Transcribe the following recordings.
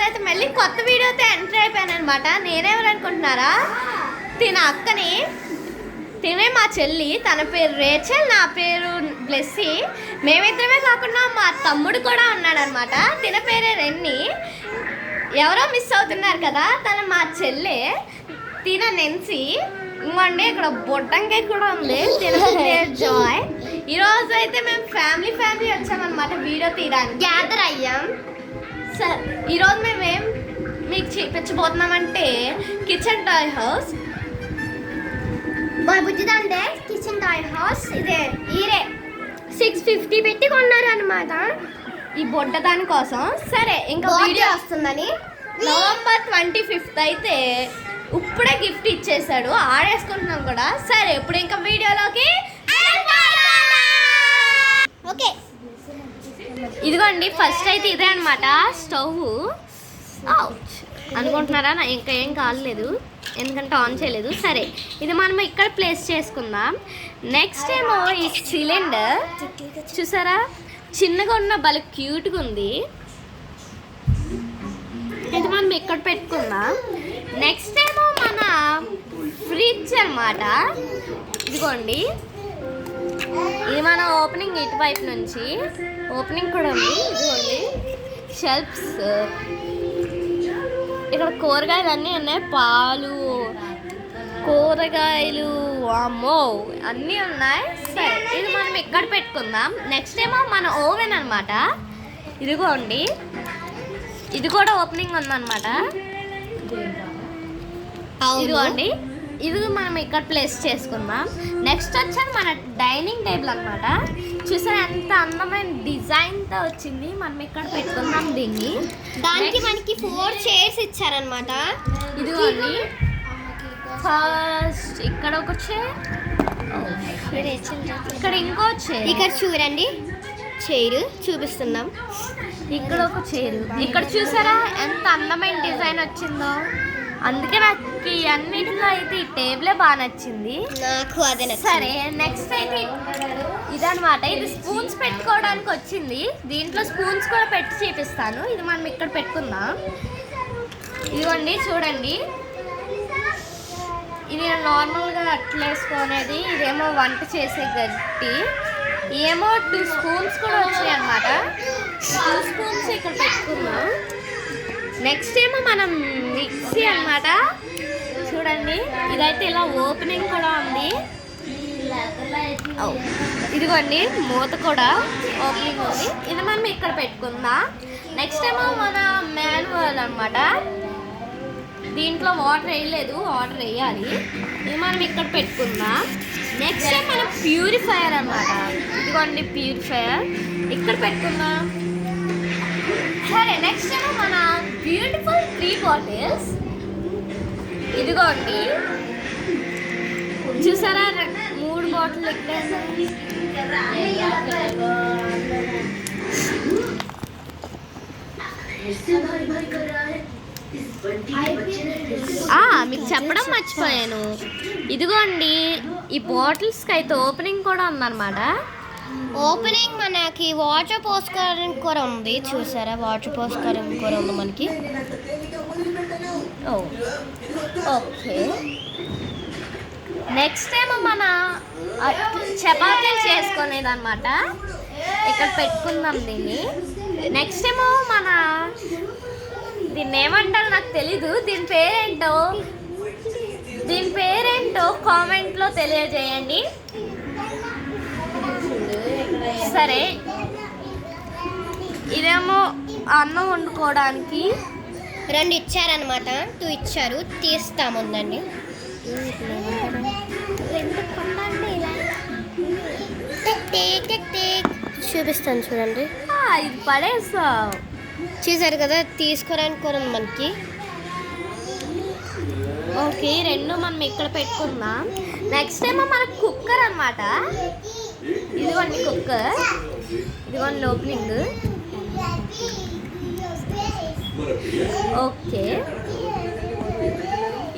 అయితే మళ్ళీ కొత్త వీడియోతో ఎంటర్ అయిపోయాను అనమాట. నేనెవరు అనుకుంటున్నారా, తిన అక్కని. తినే మా చెల్లి, తన పేరు రేచల్, నా పేరు బ్లెస్సీ. మేమిద్దరమే కాకుండా మా తమ్ముడు కూడా ఉన్నాడనమాట. తిన పేరే రెన్ని. ఎవరో మిస్ అవుతున్నారు కదా, తను మా చెల్లె. తిన నెన్సీ. ఇంకోండి ఇక్కడ బొట్టంకాయ కూడా ఉంది. తిన జాయ్. ఈరోజు అయితే మేము ఫ్యామిలీ వచ్చామన్నమాట వీడియో తీయడానికి. గ్యాదర్ అయ్యాం. సరే ఈరోజు మేమేం మీకు చూపించబోతున్నామంటే కిచెన్ టాయ్ హౌస్. బుజ్జిదంటే కిచెన్ టాయ్ హౌస్ ఈరే 650 పెట్టి కొన్నారు అనమాట ఈ బొడ్డ దాని కోసం. సరే ఇంకా వీడియో వస్తుందని నవంబర్ 25th అయితే ఇప్పుడే గిఫ్ట్ ఇచ్చేసాడు, ఆడేసుకుంటున్నాం కూడా. సరే ఇప్పుడు ఇంకా వీడియోలోకి ఓకే. ఇదిగోండి ఫస్ట్ అయితే ఇదే అనమాట స్టవ్. అనుకుంటున్నారా, ఇంకా ఏం కాలేదు ఎందుకంటే ఆన్ చేయలేదు. సరే ఇది మనం ఇక్కడ ప్లేస్ చేసుకుందాం. నెక్స్ట్ ఏమో ఈ సిలిండర్ చూసారా, చిన్నగా ఉన్న భలే క్యూట్గా ఉంది. ఇది మనం ఇక్కడ పెట్టుకుందాం. నెక్స్ట్ ఏమో మన ఫ్రిడ్జ్ అనమాట. ఇదిగోండి ఇది మన ఓపెనింగ్ ఇటువైపు నుంచి ఓపెనింగ్ కూడా ఉంది. ఇదిగోండి షెల్ఫ్స్, ఇక్కడ కూరగాయలు అన్నీ ఉన్నాయి. పాలు, కూరగాయలు, అమ్మో అన్నీ ఉన్నాయి. సరే ఇది మనం ఇక్కడ పెట్టుకుందాం. నెక్స్ట్ ఏమో మన ఓవెన్ అనమాట. ఇదిగోండి ఇది కూడా ఓపెనింగ్ ఉందన్నమాట. ఇదిగోండి ఇది మనం ఇక్కడ ప్లేస్ చేసుకుందాం. నెక్స్ట్ వచ్చాక మన డైనింగ్ టేబుల్ అనమాట. చూసారా ఎంత అందమైన డిజైన్తో వచ్చింది. మనం ఇక్కడ పెట్టుకుందాం దీన్ని. దానికి మనకి 4 చైర్స్ ఇచ్చారనమాట. ఇదిగోండి ఫస్ట్ ఇక్కడ ఒక చైర్, ఇక్కడ ఇంకో చైర్. ఇక్కడ చూడండి చైర్ చూపిస్తున్నాం. ఇక్కడ ఒక చైర్. ఇక్కడ చూసారా ఎంత అందమైన డిజైన్ వచ్చిందో. అందుకే నాకు అన్నిటిలో అయితే ఈ టేబులే బాగా నచ్చింది నాకు. అదే సరే నెక్స్ట్ అయితే ఇదనమాట. ఇది స్పూన్స్ పెట్టుకోవడానికి వచ్చింది. దీంట్లో స్పూన్స్ కూడా పెట్టి చూపిస్తాను. ఇది మనం ఇక్కడ పెట్టుకుందాం. ఇదిగోండి చూడండి, ఇది నార్మల్గా అట్లా వేసుకునేది. ఇదేమో వంట చేసే గట్టి. ఏమో 2 స్పూన్స్ కూడా వచ్చాయి అనమాట. 2 స్పూన్స్ ఇక్కడ పెట్టుకుందాం. నెక్స్ట్ ఏమో మనం మిక్సీ అనమాట. చూడండి ఇదైతే ఇలా ఓపెనింగ్ కూడా ఉంది. ఇదిగోండి మూత కూడా ఓపెనింగ్ ఉంది. ఇది మనం ఇక్కడ పెట్టుకుందాం. నెక్స్ట్ ఏమో మన మాన్యువల్ అనమాట. దీంట్లో వాటర్ వేయలేదు, వాటర్ వేయాలి. ఇది మనం ఇక్కడ పెట్టుకుందాం. నెక్స్ట్ ఏమో మన ప్యూరిఫైయర్ అనమాట. ఇదిగోండి ప్యూరిఫైయర్ ఇక్కడ పెట్టుకుందాం. సరే నెక్స్ట్ ఏమో మన బ్యూటిఫుల్ 3 బాటిల్స్. ఇదిగోండి చూసారా 3 బాటిల్ ఇక్కడ. మీకు చెప్పడం మర్చిపోయాను. ఇదిగోండి ఈ బాటిల్స్కి అయితే ఓపెనింగ్ కూడా ఉందన్నమాట. ఓపెనింగ్ మనకి వాటర్ పోసుకోవడానికి కూడా ఉంది. చూసారా వాటర్ పోసుకోవడానికి కూడా ఉంది మనకి. ఓకే నెక్స్ట్ ఏమో మన చపాతీలు చేసుకునేది అనమాట. ఇక్కడ పెట్టుకుందాం దీన్ని. నెక్స్ట్ ఏమో మన దీన్ని ఏమంటారో నాకు తెలీదు. దీని పేరేంటో కామెంట్లో తెలియజేయండి. సరే ఇదేమో అన్నం వండుకోవడానికి 2 ఇచ్చారనమాట. 2 ఇచ్చారు, తీస్తాముందండి. చూపిస్తాను చూడండి. ఇది పడేసా చూసారు కదా, తీసుకోవడానికి కూడా మనకి. ఓకే 2 మనం ఇక్కడ పెట్టుకుందాం. నెక్స్ట్ ఏమో మన కుక్కర్ అనమాట. ఇదిగోండి కుక్కర్, ఇదిగోండి ఓపెనింగ్. ఓకే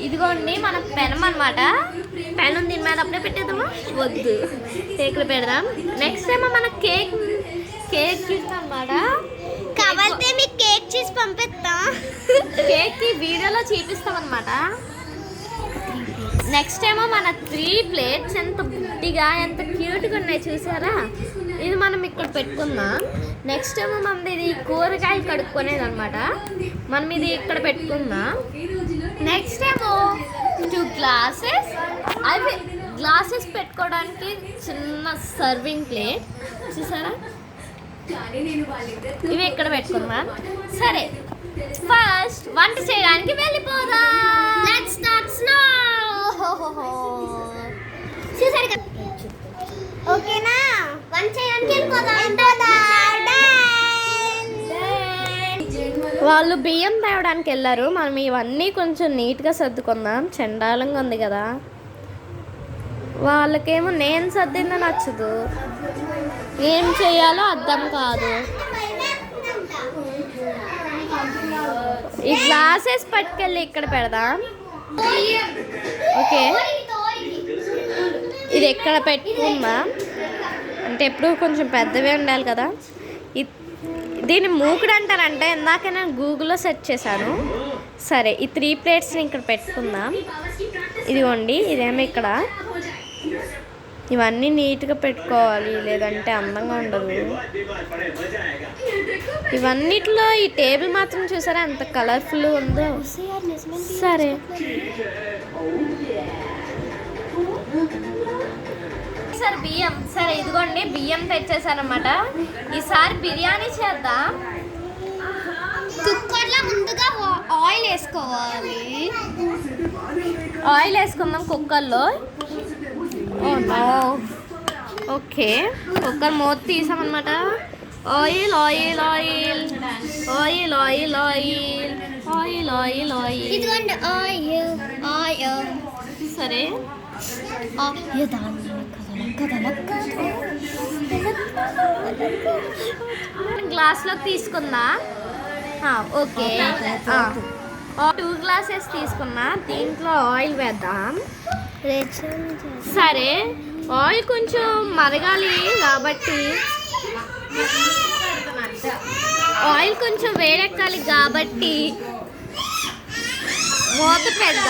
ఇదిగోండి మన పెనం అనమాట. పెనం దీని మీద అప్పుడే పెట్టేద్దామా, వద్దు కేకులు పెడదాం. నెక్స్ట్ ఏమో మన కేక్ అనమాట. కావాలంటే మీకు కేక్ చేసి పంపిస్తా. కేక్కి వీడియోలో చూపిస్తాం అనమాట. నెక్స్ట్ ఏమో మన 3 ప్లేట్స్ ఎంత బుద్ధిగా ఎంత క్యూట్గా ఉన్నాయి చూసారా. ఇది మనం ఇక్కడ పెట్టుకుందాం. నెక్స్ట్ ఏమో మనది ఇది కూరగాయలు కడుక్కునేది అనమాట. మనం ఇది ఇక్కడ పెట్టుకుందాం. నెక్స్ట్ ఏమో 2 గ్లాసెస్, అవి గ్లాసెస్ పెట్టుకోవడానికి చిన్న సర్వింగ్ ప్లేట్ చూసారా. ఇవి ఇక్కడ పెట్టుకుందాం. సరే ఫస్ట్ వంట చేయడానికి వెళ్ళిపోదాం. Let's start now. చూసారు కదా, ఓకేనా? వంట చేయడానికి వెళ్ళిపోదాం. వాళ్ళు బియ్యం తేవడానికి వెళ్ళారు. మనం ఇవన్నీ కొంచెం నీట్గా సర్దుకుందాం. చండాలంగా ఉంది కదా. వాళ్ళకేమో నేను సర్దిందో నచ్చదు, ఏం చేయాలో అర్థం కాదు. ఈ గ్లాసెస్ పట్టుకెళ్ళి ఇక్కడ పెడదాం. ఓకే, ఇది ఎక్కడ పెట్టుకుందాం అంటే ఎప్పుడు కొంచెం పెద్దవే ఉండాలి కదా. దీన్ని మూకుడు అంటారంటే ఇందాక నేను గూగుల్లో సెర్చ్ చేశాను. సరే ఈ 3 ప్లేట్స్ని ఇక్కడ పెట్టుకుందాం. ఇదిగోండి, ఇదేమో ఇక్కడ. ఇవన్నీ నీట్గా పెట్టుకోవాలి, లేదంటే అందంగా ఉండదు. ఇవన్నిట్లో ఈ టేబుల్ మాత్రం చూసారా ఎంత కలర్ఫుల్ ఉందో. సరే సార్ బియ్యం, సరే ఇదిగోండి బియ్యం తెచ్చేసారన్నమాట. ఈసారి బిర్యానీ చేద్దాం. కుక్కర్లో ముందుగా ఆయిల్ వేసుకోవాలి. ఆయిల్ వేసుకుందాం కుక్కర్లో. ఓకే, కుక్కర్ మూత తీసామన్నమాట. Oil oil oil oil oil oil oil oil oil ఇదిగోండి ఆయిల్ ఆయిల్. సరే గ్లాస్లోకి తీసుకుందా. ఓకే, 2 గ్లాసెస్ తీసుకున్నా. దీంట్లో ఆయిల్ వేద్దాం. సరే ఆయిల్ కొంచెం మరగాలి కాబట్టి, ఆయిల్ కొంచెం వేడెక్కాలి కాబట్టి మూత పెద్ద.